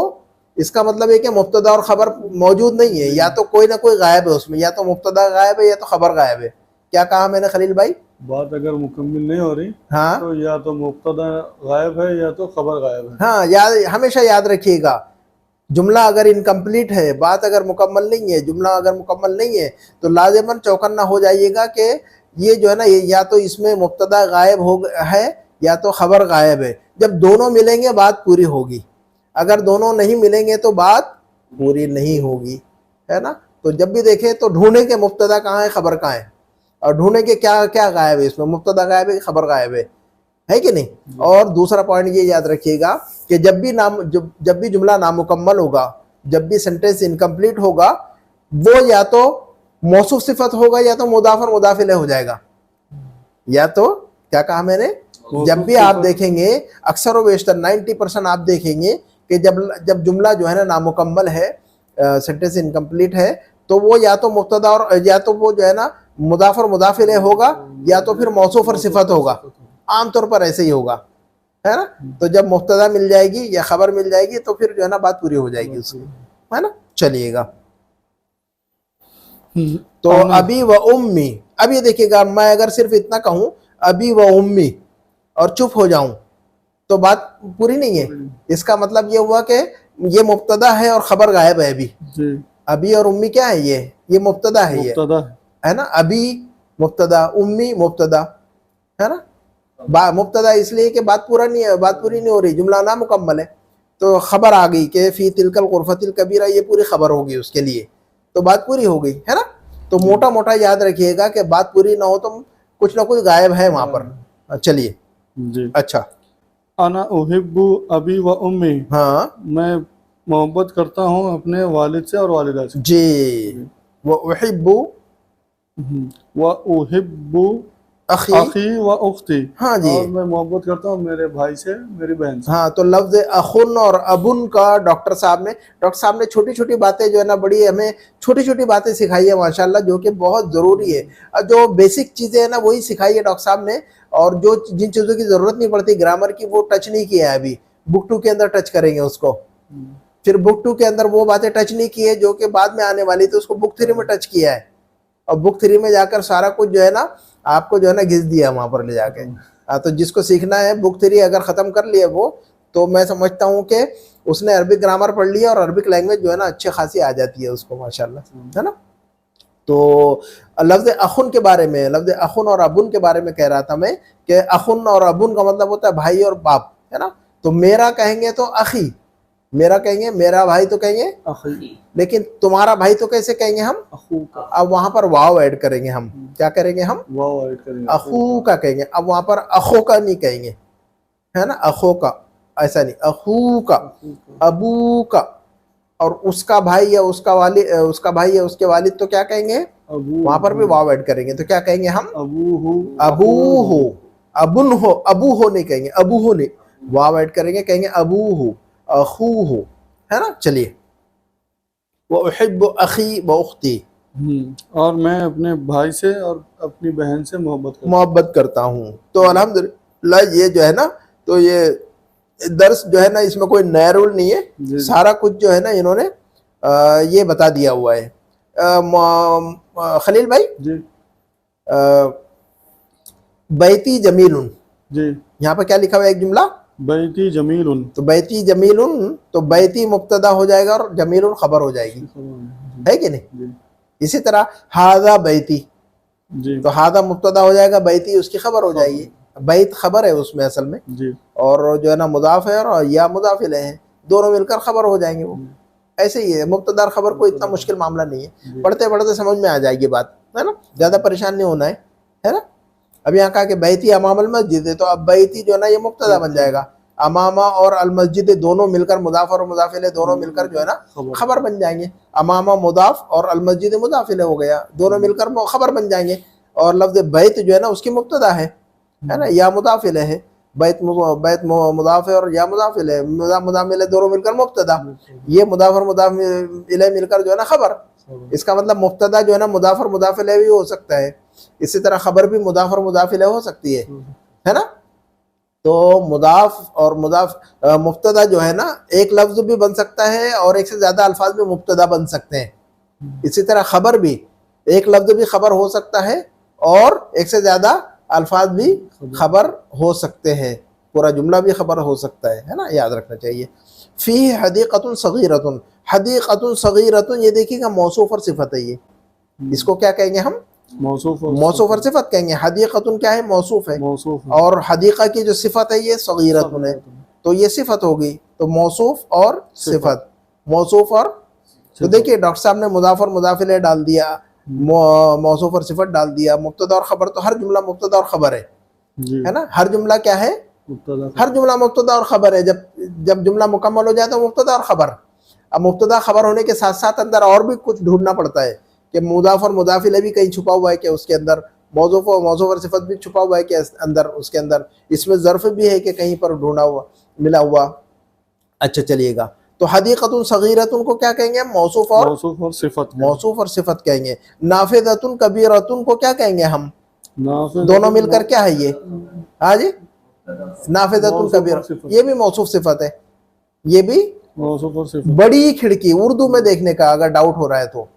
इसका मतलब है कि मुब्तदा और खबर मौजूद नहीं है, या तो कोई ना कोई गायब है उसमें, या तो मुब्तदा गायब है या तो खबर गायब है। क्या कहा मैंने खलील भाई? बात अगर मुकम्मिल नहीं हो रही हाँ तो या तो मुब्तदा गायब है या तो खबर गायब है। हाँ, याद हमेशा याद रखिएगा, जुमला अगर इनकम्प्लीट है, बात अगर मुकम्मल नहीं है, जुमला अगर मुकम्मल नहीं है, तो लाजिमन चौकन्ना हो जाइएगा कि ये जो है ना, ये या तो इसमें मुब्तदा गायब हो है या तो खबर गायब है। जब दोनों मिलेंगे बात पूरी होगी, अगर दोनों नहीं मिलेंगे तो बात पूरी नहीं होगी, है ना। तो जब भी देखें तो ढूंढें कि मुब्तदा कहाँ है, खबर कहाँ है, और ढूंढें कि क्या क्या गायब है इसमें, मुब्तदा गायब है कि खबर गायब है कि नहीं। और दूसरा पॉइंट ये याद रखिएगा कि जब भी जुमला नामुकम्मल होगा, जब भी सेंटेंस इनकम्प्लीट होगा, वो या तो मौसूफ सिफत होगा या तो मुदाफ और मुदाफ इलैह हो जाएगा। या तो क्या कहा मैंने, जब भी आप देखेंगे अक्सर व बेशतर 90% आप देखेंगे कि जब जुमला जो है ना नामुकम्मल है, सेंटेंस इनकम्प्लीट है, तो वो या तो मुब्तदा और या तो वो जो है ना मुदाफ और मुदाफ इलैह होगा, या तो फिर मौसूफ और सिफत होगा। आमतौर पर ऐसे ही होगा, है ना। तो जब मुब्तदा मिल जाएगी या खबर मिल जाएगी तो फिर जो है ना बात पूरी हो जाएगी उसकी, है ना। चलिएगा, तो अभी व उम्मी, अब ये देखिएगा, मैं अगर सिर्फ इतना कहूं अभी व उम्मी और चुप हो जाऊं तो बात पूरी नहीं है। इसका मतलब ये हुआ कि ये मुब्तदा है और खबर गायब है। अभी और उम्मी क्या है, ये मुब्तदा है, ये है ना। अभी मुब्तदा, उम्मी मुब्तदा, है ना। मुब्तदा इसलिए कि बात पूरी नहीं हो रही, जुमला ना मुकम्मल है, तो खबर आ गई कि फी तिलकल गुरफतिल कबीरा, ये पूरी खबर होगी उसके लिए, तो बात पूरी हो गई, है ना। तो मोटा मोटा याद रखिएगा कि बात पूरी ना हो तो कुछ ना कुछ गायब है वहां पर। चलिए जी। अच्छा, अना उहिब्बु अबी व उम्मी, हाँ, मैं मोहब्बत करता हूँ अपने वालिद से और वालिदा से। जी। व उहिब्बु व उहिब्बु अखी व उख्ती, हाँ जी, और मैं मोहब्बत करता हूँ मेरे भाई से, मेरी बहन से। हाँ, तो लफ्ज अखुन और अबुन का डॉक्टर साहब ने छोटी छोटी बातें जो है ना, बड़ी हमें छोटी छोटी बातें सिखाई है माशाल्लाह, जो कि बहुत ज़रूरी है। और जो बेसिक चीज़ें हैं ना वही सिखाई है डॉक्टर साहब ने, और जो जिन चीज़ों की ज़रूरत नहीं पड़ती ग्रामर की, वो टच नहीं किया है अभी। बुक 2 के अंदर टच करेंगे उसको, फिर बुक 2 के अंदर वो बातें टच नहीं की है जो कि बाद में आने वाली, तो उसको बुक 3 में टच किया है, और बुक 3 में जाकर सारा कुछ जो है ना आपको जो है ना घिस दिया वहां पर ले जाके। तो जिसको सीखना है बुक 3 अगर ख़त्म कर लिया वो, तो मैं समझता हूँ कि उसने अरबिक ग्रामर पढ़ लिया और अरबिक लैंग्वेज जो है ना अच्छी खासी आ जाती है उसको माशाल्लाह, है ना। तो लफ्ज़ अखुन के बारे में, लफ्ज़ अखुन और अबुन के बारे में कह रहा था मैं कि अखुन और अबुन का मतलब होता है भाई और बाप, है ना। तो मेरा कहेंगे तो अखी, मेरा कहेंगे, मेरा भाई तो कहेंगे अखी, लेकिन तुम्हारा भाई तो कैसे कहेंगे हम, अखू का। अब वहां पर वाव ऐड करेंगे हम, क्या करेंगे हम, वाव ऐड करेंगे, अखू का कहेंगे। अब वहां पर अखो का नहीं कहेंगे, है ना, अखो का ऐसा नहीं, अखू का, अबू का। और उसका भाई या उसका वालिद, उसका भाई या उसके वालिद तो क्या कहेंगे, वहां पर भी वाव ऐड करेंगे, तो क्या कहेंगे हम, अबू हो, अबुन हो, अबू हो नहीं कहेंगे, अबू हो नहीं, वाव ऐड करेंगे, कहेंगे अबू हो, अखू हो, है ना। चलिए, वो उहिब्बु अखी व उख्ती, और मैं अपने भाई से और अपनी बहन से मोहब्बत करता हूँ। तो अल्हम्दुलिल्लाह ये जो है ना, तो ये दर्स जो है ना, इसमें कोई नया रूल नहीं है, सारा कुछ जो है ना इन्होंने ये बता दिया हुआ है। खलील भाई जी, बैती जमीलुन जी, यहाँ पर क्या लिखा हुआ है, एक जुमला बैती जमीलुन, तो बैती जमीलुन, तो बैती मुब्तदा हो जाएगा और जमीलुन खबर हो जाएगी, है कि नहीं। इसी तरह हादा बैती जी, तो हादा मुब्तदा हो जाएगा, बैती उसकी खबर हो जाएगी, बैत खबर है उसमें असल में जी, और जो है ना मुदाफ है और या मुदाफ इलैह है, दोनों मिलकर खबर हो जाएंगे वो। ऐसे ही है, मुब्तदा खबर को इतना मुश्किल मामला नहीं है, पढ़ते पढ़ते समझ में आ जाएगी बात, है ना, ज्यादा परेशान नहीं होना है ना। अब यहाँ कहा कि बैती अमामल मस्जिद है, तो अब बैती जो है ना ये मुब्तदा बन जाएगा, अमामा और अल मस्जिद दोनों मिलकर, मुदाफ और मुदाफ इलैह दोनों मिलकर जो है ना खबर बन जाएंगे। अमामा मुदाफ और अल मस्जिद मुदाफ इलैह हो गया, दोनों मिलकर खबर बन जाएंगे। और लफ्ज बैत जो है ना उसकी मुब्तदा है ना, या मुदाफ इलैह है, बैत मुदाफ है और या मुदाफ इलैह, मुदाफ इलैह दोनों मिलकर मुब्तदा, ये मुदाफ और मुदाफ इलैह मिलकर जो है ना खबर। इसका मतलब मुब्तदा जो है ना मुदाफ और मुदाफ इलैह भी हो सकता है, इसी तरह खबर भी मुदाफ और मुदाफ इलैह हो सकती है ना। तो मुदाफ और मुदाफ मुब्तदा जो है ना, एक लफ्ज भी बन सकता है और एक से ज्यादा अल्फाज भी मुब्तदा बन सकते हैं। इसी तरह खबर भी, एक लफ्ज भी खबर हो सकता है और एक से ज्यादा अल्फाज भी खबर हो सकते हैं, पूरा जुमला भी खबर हो सकता है ना, याद रखना चाहिए। फी हदीक़तुन सगीरतुन, हदीक़तुन सगीरतुन, ये देखिएगा मौसूफ और सिफत है। ये इसको क्या कहेंगे हम? मौसूफ और सिफत कहेंगे। हदीक़तुन क्या है? मौसूफ है, और हदीक़ा की जो सिफत है ये सगीरतुन है, तो ये सिफत होगी। तो मौसूफ और सिफत, मौसूफ और, तो देखिए डॉक्टर साहब ने मुदाफ और मुदाफ इलैह डाल दिया, मौसूफ और सिफत डाल दिया, मुब्तदा और खबर, तो हर जुमला मुब्तदा और खबर है ना? हर जुमला क्या है? हर जुमला मुब्तदा और खबर है। जब जुमला मुकम्मल हो जाए तो मुब्तदा और खबर। अब मुब्तदा खबर होने के साथ साथ अंदर और भी कुछ ढूंढना पड़ता है कि मुदाफ और मुदाफ इलैह भी कहीं छुपा हुआ है क्या उसके अंदर, मौसूफ और सिफत भी छुपा हुआ है क्या अंदर, उसके अंदर इसमें ज़र्फ भी है कि कहीं पर ढूंढा हुआ मिला हुआ। अच्छा चलिएगा, तो हदीक़तुन सगीरतुन को क्या कहेंगे? मौसूफ और सिफत, मौसूफ और सिफत कहेंगे। नाफिज़तुन कबीरतुन को क्या कहेंगे हम? दोनों मिलकर क्या है ये? हाँ जी, नाफिज़तुन कबीरा, ये भी मौसूफ सिफत है, ये भी मौसूफ और सिफत। बड़ी खिड़की, उर्दू में देखने का अगर डाउट हो रहा है तो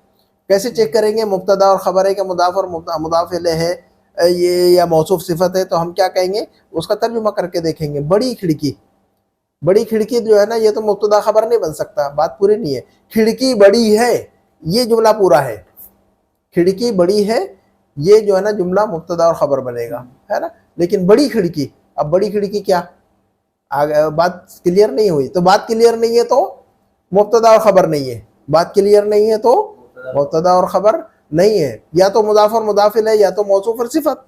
कैसे चेक करेंगे मुब्तदा और खबर है कि मुदाफ और मुदाफ इलैह है ये, या मौसूफ सिफत है? तो हम क्या कहेंगे, उसका तर्जुमा करके देखेंगे। बड़ी खिड़की, बड़ी खिड़की जो है ना, ये तो मुब्तदा खबर नहीं बन सकता, बात पूरी नहीं है। खिड़की बड़ी है, ये जुमला पूरा है। खिड़की बड़ी है, ये जो है ना जुमला मुब्तदा और खबर बनेगा, है ना? लेकिन बड़ी खिड़की, अब बड़ी खिड़की क्या, आगे बात क्लियर नहीं हुई। तो बात क्लियर नहीं है तो मुब्तदा और खबर नहीं है, बात क्लियर नहीं है तो मुब्तदा और खबर नहीं है, या तो मुदाफ और मुदाफ इलैह या तो मौसूफ और सिफत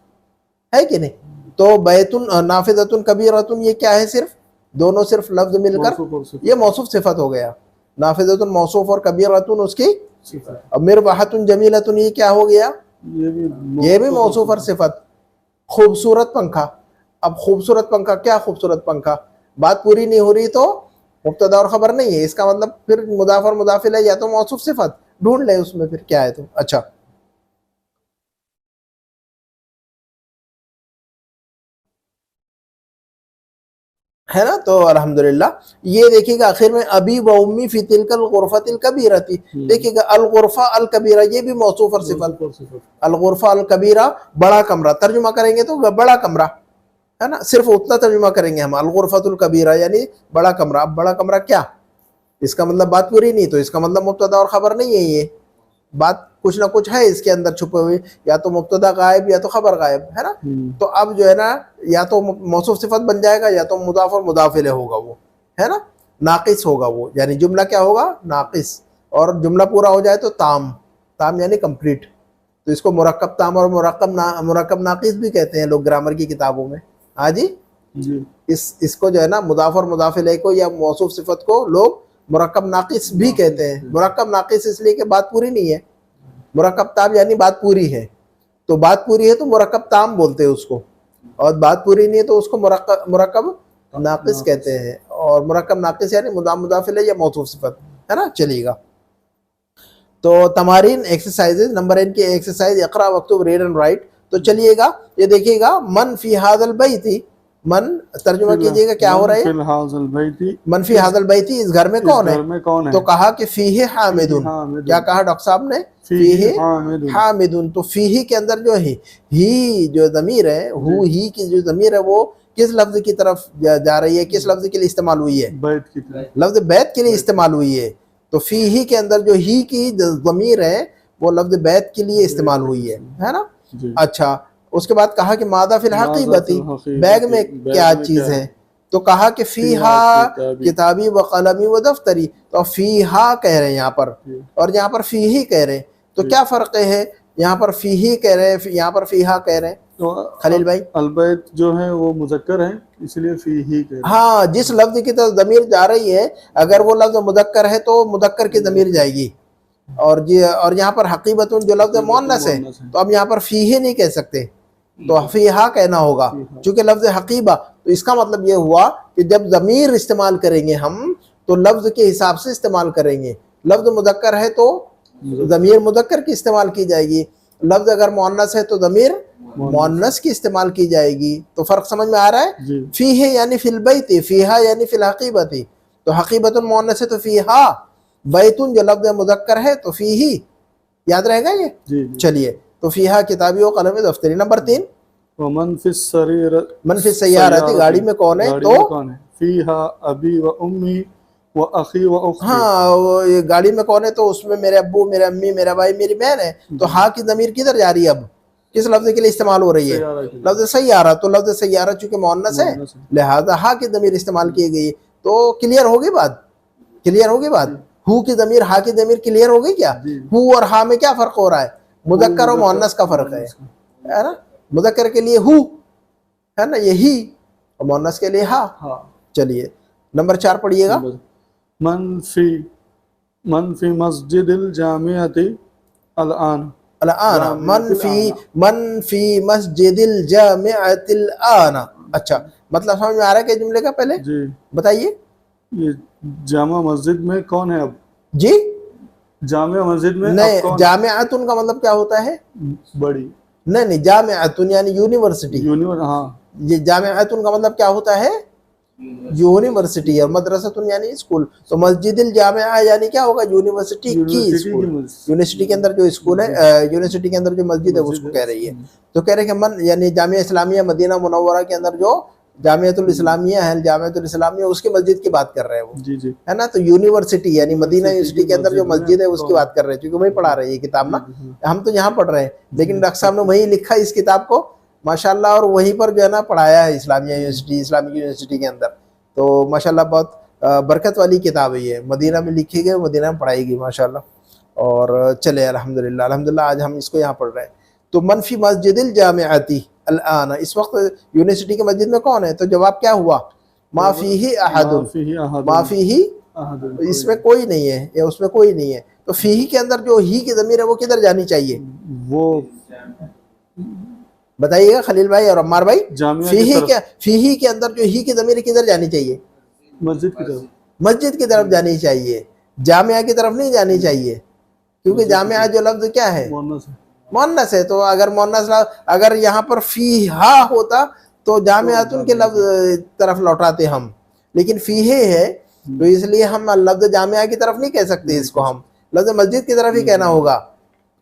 है कि नहीं। तो बैतुन नाफिज़तुन कबीरतुन ये क्या है? सिर्फ दोनों सिर्फ लफ्ज मिलकर ये मौसूफ सिफत हो गया। नाफिज़तुन मौसूफ और कबीरतुन उसकी सिफत। अब मिरवाहतुन जमीलतुन ये क्या हो गया? ये भी मौसूफ और सिफत। खूबसूरत पंखा, अब खूबसूरत पंखा क्या? खूबसूरत पंखा, बात पूरी नहीं हो रही तो मुब्तदा और खबर नहीं है, इसका मतलब फिर मुदाफ और मुदाफ इलैह या तो मौसूफ सिफत, ढूंढ ले उसमें फिर क्या है। तो अच्छा, है ना? तो अल्हम्दुलिल्लाह, ये देखिएगा आखिर में अबी व उम्मी फी तिलकल गुरफतिल कबीरती, देखिएगा अल गुरफा अल कबीरा, ये भी मौसूफ और सिफत। अल गुरफा अल कबीरा, बड़ा कमरा, तर्जुमा करेंगे तो बड़ा कमरा, है ना? सिर्फ उतना तर्जुमा करेंगे हम, अल गुरफतुल कबीरा यानी बड़ा कमरा। अब बड़ा कमरा क्या, इसका मतलब बात पूरी नहीं, तो इसका मतलब मुब्तदा और खबर नहीं है, ये बात कुछ ना कुछ है इसके अंदर छुपे हुए, या तो मुब्तदा गायब या तो खबर गायब, है ना? तो अब जो है ना, या तो मौसूफ सिफत बन जाएगा या तो मुदाफ और मुदाफ इलैह होगा वो, है ना? नाकिस होगा वो, यानी जुमला क्या होगा? नाकिस। और जुमला पूरा हो जाए तो ताम, ताम यानी कंप्लीट। तो इसको मुरक्कब ताम और मुरक्कब नाकिस भी कहते हैं लोग ग्रामर की किताबों में। हाँ जी, इसको जो है ना मुदाफ और मुदाफ इलैह को या मौसूफ सिफत को लोग मुरक्कब नाकिस भी कहते हैं। मुरक्कब नाकिस इसलिए कि बात पूरी नहीं है, मुरक्कब ताम यानी बात पूरी है, तो बात पूरी है तो मुरक्कब ताम बोलते हैं उसको, और बात पूरी नहीं है तो उसको मुरक्कब नाकिस कहते हैं। और मुरक्कब नाकिस यानी मुदाफ इलैह या मौसूफ सिफत, है ना? चलिएगा, तो तमारीन एक्सरसाइजेज नंबर एन की exercise Iqra वक्तुब read and right. तो चलिएगा ये देखिएगा, मन फी हाज़ल बैती, मन तर्जुमा कीजिएगा क्या हो रहा है? मन फी हाज़ल बैती, इस घर में कौन है? तो कहा कि फीही हामिदुन, क्या कहा डॉक्टर साहब ने? फीही हामिदुन। तो फीही के अंदर जो है ही जो ज़मीर है, हु ही की जो ज़मीर है वो किस लफ्ज की तरफ जा रही है, किस लफ्ज के लिए इस्तेमाल हुई है? लफ्ज बैत के लिए इस्तेमाल हुई है। तो फीही के अंदर जो ही की ज़मीर है वो लफ्ज बैत के लिए इस्तेमाल हुई है ना? अच्छा, उसके बाद कहा कि मादा फिल हकीबती, बैग में क्या चीज है? तो कहा कि फीहा किताबी व कलमी व दफ्तरी। तो फीहा कह रहे हैं यहाँ पर, और यहाँ पर फीही कह रहे हैं, तो क्या फर्क है? यहाँ पर फीही कह रहे हैं, यहाँ पर फीहा कह रहे हैं। तो खलील भाई, अलबैत जो है वो मुज़क्कर है, इसलिए फीही कह रहे हैं। हाँ, जिस लफ्ज की तरफ ज़मीर जा रही है, अगर वो लफ्ज मुज़क्कर है तो मुज़क्कर की ज़मीर जाएगी, और यहाँ पर हकीबतुन जो लफ्ज मुअन्नस है, तो अब यहाँ पर फीही नहीं कह सकते, तो फीहा कहना होगा, चूंकि लफ्ज हकीबा। तो इसका मतलब ये हुआ कि जब ज़मीर इस्तेमाल करेंगे हम तो लफ्ज के हिसाब से इस्तेमाल करेंगे। लफ्ज मुज़क्कर है तो ज़मीर मुज़क्कर की इस्तेमाल की जाएगी, लफ्ज अगर मुअन्नस है तो ज़मीर मुअन्नस की इस्तेमाल की जाएगी। तो फर्क समझ में आ रहा है? जी। फीहे यानी फिल बैती, फीहा यानी फिल हकीबती, तो हकीबतुन मुअन्नस है तो फीहा, बैतुन जो लफ्ज़ मुज़क्कर है तो फीही, याद रहेगा ये? जी। चलिए, तो फीहा किताबी व कलम दफ्तरी। नंबर 3, मन फिस सरीर, मन फिस सय्यारती, गाड़ी में कौन है? गाड़ी तो में कौन है? फीहा अबी व उम्मी व अखी व उख्ती। हाँ, वो ये गाड़ी में कौन है? तो उसमें मेरे अब्बू, मेरे अम्मी, मेरा भाई, मेरी बहन है। तो हाँ की ज़मीर किधर जा रही है? अब किस लफ्ज़ के लिए इस्तेमाल हो रही है? लफ्ज़ सय्यारा। तो लफ्ज़ सय्यारा चूंकि मुअन्नस है, लिहाजा हाँ की ज़मीर इस्तेमाल की गई। तो क्लियर होगी बात? क्लियर होगी बात? हु की ज़मीर, हा की ज़मीर, क्लियर हो गई क्या? हु और हा में क्या फ़र्क हो रहा है? मुज़क्कर और मुअन्नस का फ़र्क है ना? मुज़क्कर के लिए हु है ना, ये ही, और मुअन्नस के लिए हा। चलिए, नंबर 4 पढ़िएगा। मन फी मस्जिदिल जामिअती अल-आन। मन फी मस्जिदिल जामिअतिल आना। अच्छा, मतलब समझ में आ रहा है कि जुमले का? पहले जी बताइए। ये जामा मस्जिद में कौन है? अब जी, जामिया मस्जिद में नहीं, अब कौन? जामिअतुन का मतलब क्या होता है? बड़ी। नहीं, जामिअतुन यानी यूनिवर्सिटी। हाँ। ये जामिअतुन का मतलब क्या होता है? यूनिवर्सिटी। और मदरसतुन यानी स्कूल। तो मस्जिदिल जामिआ यानी क्या होगा? यूनिवर्सिटी की स्कूल। यूनिवर्सिटी के अंदर जो स्कूल है, यूनिवर्सिटी के अंदर जो मस्जिद है उसको कह रही है। तो कह रहे हैं कि मन यानी जामिया इस्लामिया मदीना मुनव्वरा के अंदर जो जामियातुल इस्लामिया है, जामियातुल इस्लामिया, उसकी मस्जिद की बात कर रहे हैं वो, जी जी, है ना? तो यूनिवर्सिटी यानी मदीना यूनिवर्सिटी के अंदर जो मस्जिद है उसकी बात कर रहे हैं, क्योंकि वही पढ़ा रहे हैं ये किताब ना। हम तो यहाँ पढ़ रहे हैं, लेकिन डॉक्टर साहब ने वही लिखा इस किताब को माशाल्लाह, और वहीं पर जो है ना पढ़ाया है इस्लामिया यूनिवर्सिटी, इस्लामिक यूनिवर्सिटी के अंदर। तो माशाल्लाह बहुत बरकत वाली किताब है ये, मदीना में लिखी गई, मदीना में पढ़ाई गई माशाल्लाह। और चले अल्हम्दुलिल्लाह, अल्हम्दुलिल्लाह आज हम इसको यहाँ पढ़ रहे हैं। तो मनफी मस्जिदिल जामिअती अल-आन, इस वक्त यूनिवर्सिटी की मस्जिद में कौन है? तो जवाब क्या हुआ? माफी ही अहदुन, माफी ही, इसमें कोई नहीं है या उसमें कोई नहीं है। तो फीही के अंदर जो ही की ज़मीर है वो किधर जानी चाहिए? वो बताइएगा खलील भाई और अम्मार भाई। फीही के अंदर जो ही की ज़मीर किधर जानी चाहिए? मस्जिद की तरफ, मस्जिद की तरफ जानी चाहिए, जामिया की तरफ नहीं जानी चाहिए, क्योंकि जामिया जो लफ्ज क्या है? मुअन्नस है। तो अगर मुअन्नस, अगर यहाँ पर फीहा होता तो जामियातुन के लफ्ज तरफ लौटाते हम, लेकिन फीहे है तो इसलिए हम लफ्ज जामिया की तरफ नहीं कह सकते, इसको हम लफ्ज मस्जिद की तरफ ही कहना होगा।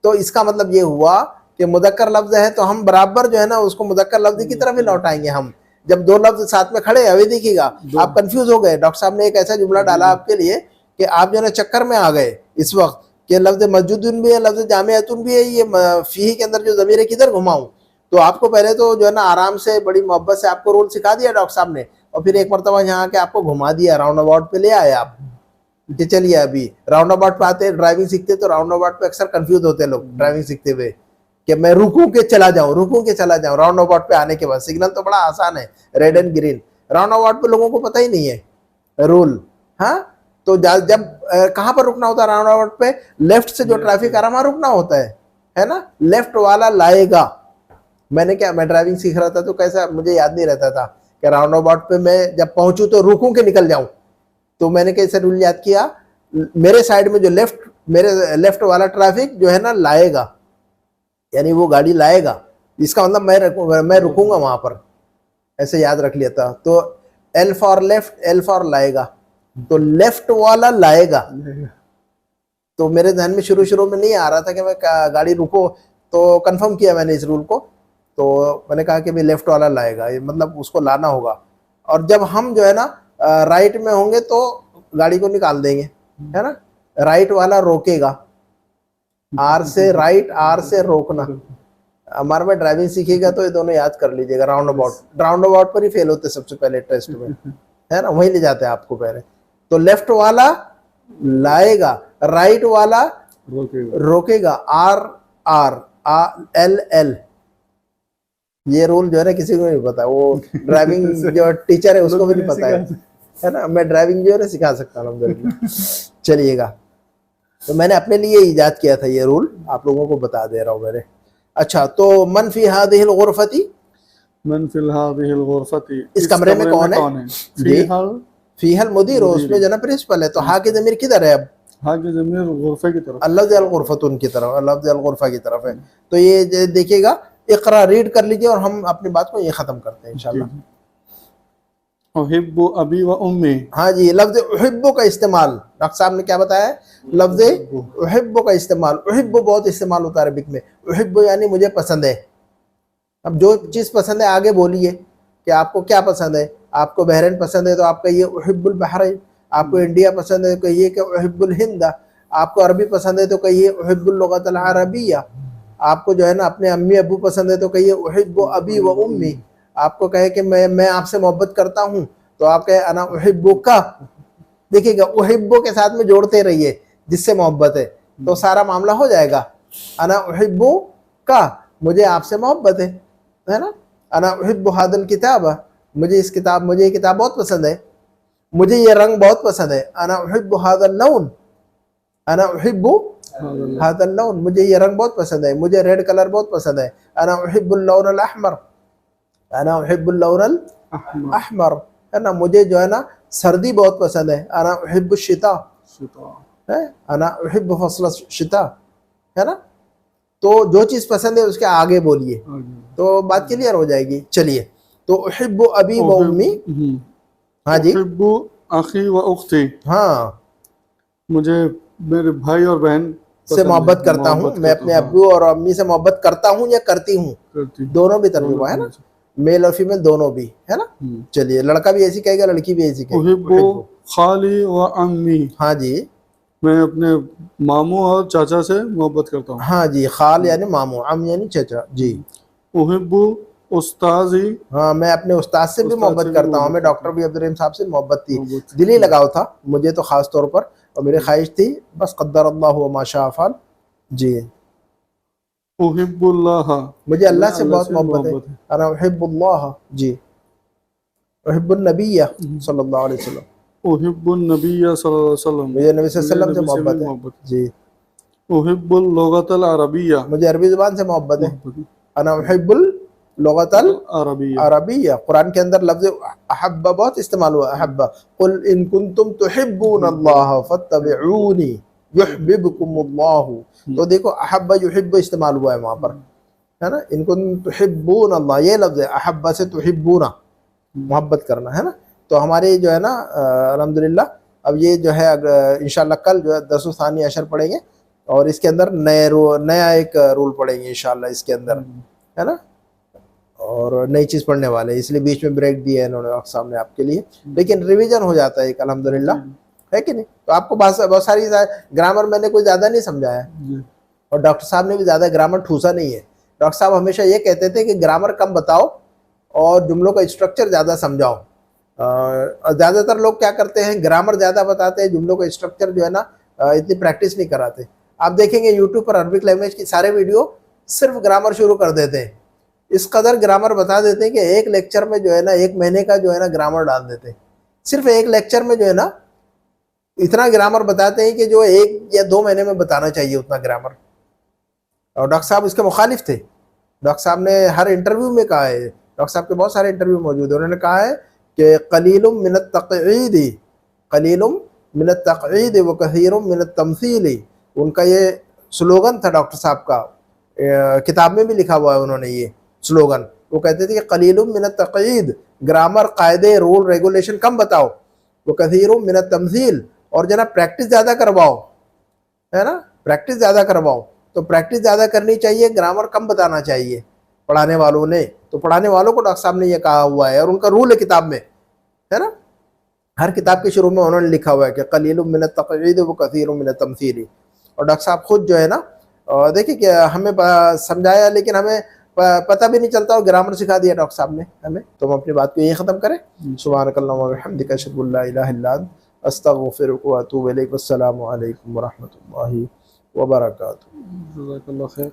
तो इसका मतलब ये हुआ कि मुदक्कर लफ्ज है तो हम बराबर जो है ना उसको मुदक्कर लफ्ज की तरफ ही लौटाएंगे हम। जब दो लफ्ज साथ में खड़े, अभी देखिएगा आप कंफ्यूज हो गए, डॉक्टर साहब ने एक ऐसा जुमला डाला आपके लिए कि आप जो है ना चक्कर में आ गए इस वक्त कि लफ्ज मस्जिदुन भी है, लफ्ज जामिअतुन भी है, ये फीही के अंदर जो ज़मीर है किधर घुमाऊं? तो आपको पहले तो जो है ना आराम से बड़ी मोहब्बत से आपको रूल सिखा दिया डॉक्टर साहब ने, और फिर एक मरतबा यहाँ के आपको घुमा दिया, राउंड अबाउट पे ले आए आप कि चलिए अभी राउंड अबाउट पे आते, ड्राइविंग सीखते तो राउंड अबाउट पे अक्सर कंफ्यूज होते हैं लोग ड्राइविंग सीखते हुए कि मैं रुकूं के चला जाऊं। राउंड अबाउट पे आने के बाद सिग्नल तो बड़ा आसान है, red and green. Round about पे लोगों को पता ही नहीं है रूल। हाँ, तो जब कहाँ पर रुकना होता है राउंड अबाउट पे? लेफ्ट से जो ट्रैफिक आ रहा है वहां रुकना होता है ना? लेफ्ट वाला लाएगा। मैं ड्राइविंग सीख रहा था तो कैसा मुझे याद नहीं रहता था कि राउंड अबाउट पे मैं जब पहुंचू तो रुकूं के निकल जाऊं। तो मैंने कैसे रूल याद किया? मेरे साइड में जो मेरे लेफ्ट वाला ट्रैफिक जो है ना लाएगा, यानी वो गाड़ी लाएगा, इसका मतलब मैं रुकूंगा वहां पर, ऐसे याद रख लिया था। तो L for left, L for लाएगा, तो लेफ्ट वाला लाएगा। तो मेरे ध्यान में शुरू में नहीं आ रहा था कि मैं गाड़ी रुको, तो कंफर्म किया मैंने इस रूल को। तो मैंने कहा कि भाई लेफ्ट वाला लाएगा, ये मतलब उसको लाना होगा। और जब हम जो है ना राइट में होंगे तो गाड़ी को निकाल देंगे, है ना? राइट वाला रोकेगा, आर से राइट, आर से रोकना। हमारे में ड्राइविंग सीखेगा तो ये दोनों याद कर लीजिएगा। राउंड अबाउट पर ही फेल होते सबसे पहले टेस्ट में, है ना? वहीं ले जाते हैं आपको पहले। तो लेफ्ट वाला लाएगा, राइट वाला रोकेगा, आर आर एल एल। ये रूल जो है ना किसी को नहीं पता, वो ड्राइविंग जो टीचर है उसको भी नहीं पता है ना? मैं ड्राइविंग जो है ना सिखा सकता हूँ। चलिएगा, तो मैंने अपने लिए इजाद किया था ये रूल, आप लोगों को बता दे रहा हूँ मैंने। अच्छा, तो मन फी हादिहिल गुरफती, इस कमरे में कौन है? फीहल मुदीर, उसमें जो है ना प्रिंसिपल है। तो हा की ज़मीर किधर है? अब हा की ज़मीर गुरफे की तरफ, लफ्ज़ अल गुरफतुन की तरफ, लफ्ज़ अल गुरफा की तरफ है। तो ये देखिएगा इकरा रीड कर लीजिए और हम अपनी बात को ये ख़त्म करते हैं इंशाल्लाह। उहिब्बु अबी व उम्मी। हाँ जी, लफ्ज़ उहिब्बु का इस्तेमाल डॉक्टर साहब ने क्या बताया है? लफ्ज़ उहिब्बु का इस्तेमाल, उहिब्बु बहुत इस्तेमाल होता है अरबिक में। उहिब्बु यानी मुझे पसंद है। अब जो चीज़ पसंद है आगे बोलिए कि आपको क्या पसंद है। आपको बहरीन पसंद है तो आप कहिए उहिब्बुल बहरीन। आपको इंडिया पसंद है तो कहिए कि उहिब्बुल हिंद। आपको अरबी पसंद है तो कहिए उहिब्बुल लुगतल अरबिय्या। आपको जो है ना अपने अम्मी अब्बू पसंद है तो कहिए उहिब्बु अबी व उम्मी। आपको कहे कि मैं आपसे मोहब्बत करता हूँ तो आप कहे अना उहिब्बुका। देखिएगा उहिब्बु के साथ में जोड़ते रहिए जिससे मोहब्बत है तो सारा मामला हो जाएगा। अना उहिब्बुका, मुझे आपसे मोहब्बत है ना। अना उहिब्बु हादल किताब, मुझे ये किताब बहुत पसंद है। मुझे ये रंग बहुत पसंद है। अना उहिब्बु हादल लौन, अना उहिब्बु हादल लौन, मुझे ये रंग बहुत पसंद है। मुझे रेड कलर बहुत पसंद है। अना उहिब्बुल लौनल अहमर, अना उहिब्बुल लौनल अहमर, है ना। मुझे जो है ना सर्दी बहुत पसंद है। अना उहिब्बुश शिता है, अना उहिब्बु फस्ल शिता, है ना। तो जो चीज़ पसंद है उसके आगे बोलिए तो बात क्लियर हो जाएगी। चलिए, तो उहिब्बु अबी व उम्मी। हाँ जी। उहिब्बु अखी व उख्ती, हाँ, मुझे मेरे भाई और बहन से मोहब्बत करता हूँ। मैं अपने अब्बू और अम्मी से मोहब्बत करता हूँ या करती हूँ, दोनों भी तर्जुमा है ना, मेल और फीमेल दोनों भी, है ना। चलिए, लड़का भी ऐसी कहेगा, लड़की भी ऐसी कहेगी। उहिब्बु खाली व अम्मी, हाँ जी, मैं अपने मामू और चाचा से मोहब्बत करता हूँ। हाँ जी, खाल यानी मामू, अम यानी चाचा जी। उहिब्बु उस्ताजी, हाँ, मैं अपने उस्ताद से भी मोहब्बत करता हूँ। मैं डॉक्टर बी अब्दुल रहीम साहब से मोहब्बत थी, दिली लगाव था मुझे तो ख़ास तौर पर, और मेरी ख्वाहिश थी बस क़द्दर अल्लाह व मा शाअ फ़अल जी। उहिब्बुल्लाह, मुझे अल्लाह से बहुत मोहब्बत है। अना उहिब्बुल्लाह जी। उहिब्बुन नबिय्या सल्लल्लाहु अलैहि वसल्लम, उहिब्बुन नबिय्या सल्लल्लाहु अलैहि वसल्लम, मुझे नबी सल्लल्लाहु अलैहि वसल्लम से मोहब्बत है जी। उहिब्बुल लुगतल अरबिय्या, मुझे अरबी ज़ुबान से मोहब्बत है। अना उहिब्बुल लुगतल अरबिय्या, कुरान के अंदर लफ्ज़ अहब्बा बहुत इस्तेमाल हुआ। अहब्बा, कुल इन कुंतुम तुहिब्बूनल्लाह फत्तबिऊनी युहिब्बुकुमुल्लाह। तो देखो अहब्बा युहिब्बु इस्तेमाल हुआ है वहाँ पर, है ना। इन कुंतुम तुहिब्बूनल्लाह, ये लफ्ज़ है। अहब्बा से तुहिब्बूना, मोहब्बत करना, है ना। तो हमारे जो है ना अल्हम्दुलिल्लाह, अब ये जो है इंशाल्लाह कल जो है दर्स सानी अशर पढ़ेंगे और इसके अंदर नया एक रूल पढ़ेंगे इंशाल्लाह इसके अंदर, है ना। और नई चीज़ पढ़ने वाले हैं, इसलिए बीच में ब्रेक दिया है इन्होंने सामने आपके लिए, लेकिन रिवीजन हो जाता है एक अल्हम्दुलिल्लाह, है कि नहीं। तो आपको बहुत सारी ग्रामर मैंने कोई ज़्यादा नहीं समझाया और डॉक्टर साहब ने भी ज़्यादा ग्रामर ठूसा नहीं है। डॉक्टर साहब हमेशा ये कहते थे कि ग्रामर कम बताओ और जुमलों का स्ट्रक्चर ज़्यादा समझाओ। ज़्यादातर लोग क्या करते हैं, ग्रामर ज़्यादा बताते हैं, जुमलों का स्ट्रक्चर जो है ना इतनी प्रैक्टिस नहीं कराते। आप देखेंगे यूट्यूब पर अरबिक लैंग्वेज की सारे वीडियो सिर्फ ग्रामर शुरू कर देते हैं, इस कदर ग्रामर बता देते हैं कि एक लेक्चर में जो है ना 1 महीने का जो है ना ग्रामर डाल देते हैं। सिर्फ एक लेक्चर में जो है ना इतना ग्रामर बताते हैं कि जो 1 या 2 महीने में बताना चाहिए उतना ग्रामर। और डॉक्टर साहब इसके मुखालिफ थे। डॉक्टर साहब ने हर इंटरव्यू में कहा है, डॉक्टर साहब के बहुत सारे इंटरव्यू मौजूद है, उन्होंने कहा है कि कलीलुम मिनत तक़ईद, कलीलुम मिनत तक़ईद व कसीरुम मिनत तमसील। उनका ये स्लोगन था डॉक्टर साहब का, किताब में भी लिखा हुआ है उन्होंने ये स्लोगन। वो कहते थे कि कलीलुम मिनत तक़ईद, ग्रामर कायदे रूल रेगुलेशन कम बताओ, वो कसीरुम मिनत तमसील, और जरा प्रैक्टिस ज़्यादा करवाओ, है ना, प्रैक्टिस ज़्यादा करवाओ। तो प्रैक्टिस ज़्यादा करनी चाहिए, ग्रामर कम बताना चाहिए पढ़ाने वालों ने। तो पढ़ाने वालों को डॉक्टर साहब ने ये कहा हुआ है और उनका रूल है किताब में, है ना। हर किताब के शुरू में उन्होंने लिखा हुआ है कि कलीलुम मिनत तक़ईद व कसीरुम मिनत तमसील। और डॉक्टर साहब खुद जो है ना देखिए कि हमें समझाया लेकिन हमें पता भी नहीं चलता और ग्रामर सिखा दिया डॉक्टर साहब ने हमें। तो हम अपनी बात को यही ख़त्म करें। सुब्हानकल्लाहुम्मा व बिहम्दिका अशहदु अल्ला इलाहा इल्ला अंता अस्तगफिरुका व अतूबु इलैक। वस्सलामु अलैकुम व रहमतुल्लाहि व बरकातुहू।